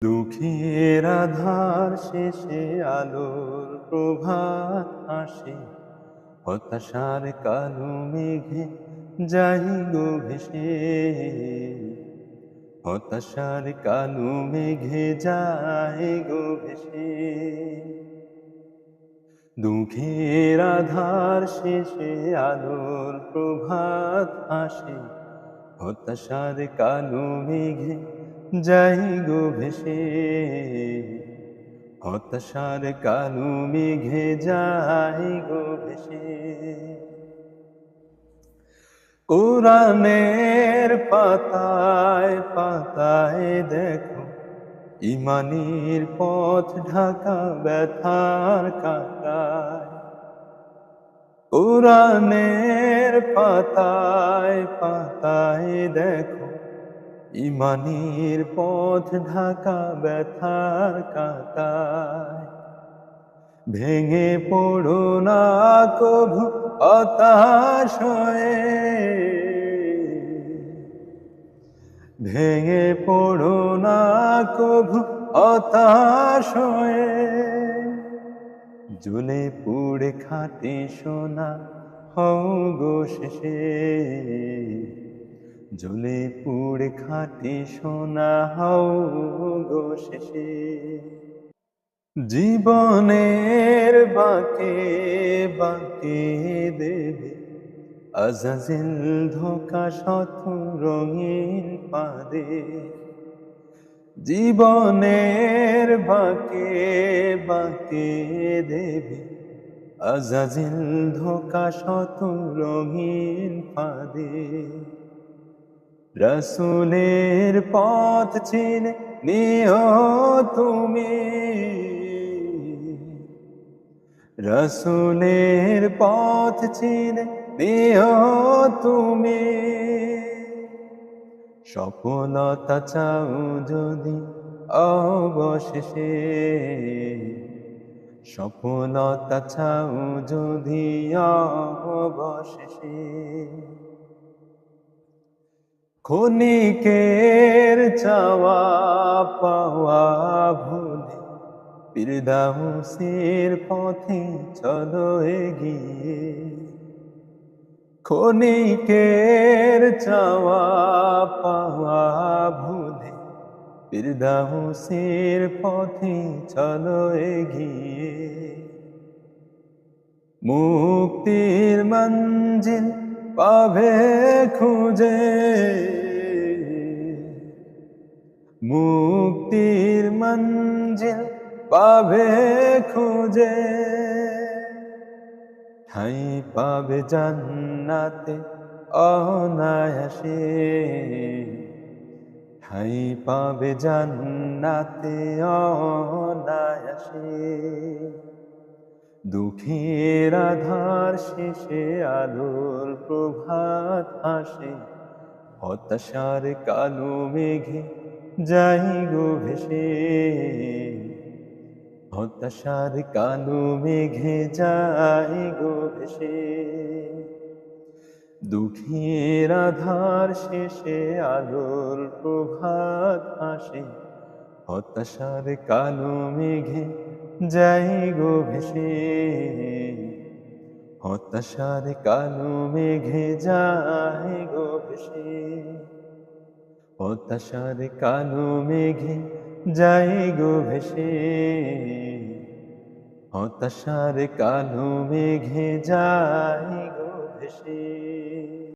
দুঃখের আধার শেষে আলোর প্রভাত আসে, হতাশার কালো মেঘে যাই গো ভেসে। হতাশার কালো মেঘে যাই গো ভেসে। দুঃখের আধার শেষে আলোর প্রভাত আসে, হতাশার কালো মেঘে যাই গো ভেসে। হতাশার কালো মেঘে যাই গো ভেসে। কোরআনের পাতায় পাতায় দেখো, ইমানের পথ ঢাকা ব্যথার কাঁটায়। কোরআনের পাতায় পাতায় দেখো, ইমানের পথ ঢাকা ব্যথার কাঁটায়। ভেঙে পড়ো না কভু হতাশ হয়ে, ভেঙে পড়ো না কভু হতাশ হয়ে। জ্বলে পুড়ে খাটে সোনা হও গো শেষে, জ্বলে পুড়ে খাটে সোনা হও গো শেষে। জীবনের বাঁকে বাঁকে দেবে আজাজিল ধোঁকা শত রঙিন পাদে। জীবনের বাঁকে বাঁকে দেবে আজাজিল ধোঁকা শত রঙিন পাদে। রাসূলের পথ চিনে নিও তুমি, রাসূলের পথ চিনে নিও তুমি। সফলতা চাও যদি অবশেষে, সফলতা চাও যদি অবশেষে। ক্ষণিকের চাওয়া পাওয়া ভুলে ফিরদাউসের পথে চলো এগিয়ে। ক্ষণিকের চাওয়া পাওয়া ভুলে ফিরদাউসের পথে চলো এগিয়ে। মুক্তির মঞ্জিল পাবে খুঁজে, মুক্তির মঞ্জিল পাবে খুঁজে। ঠাই পাবে জান্নাতে অনায়াসে, ঠাই পাবে জান্নাতে অনায়াসে। দুঃখের আধার শেষে আলোর প্রভাত আসে, হতাশার কালো মেঘে যাই গো ভেসে। হতাশার কালো মেঘে যাই গো ভেসে। দুঃখের আধার শেষে আলোর প্রভাত আসে, হতাশার কালো মেঘে যাই গো ভেসে। হতাশার কালো মেঘে যাই গো ভেসে। হতাশার কালো মেঘে যাই গো ভেসে। হতাশার কালো মেঘে যাই গো ভেসে।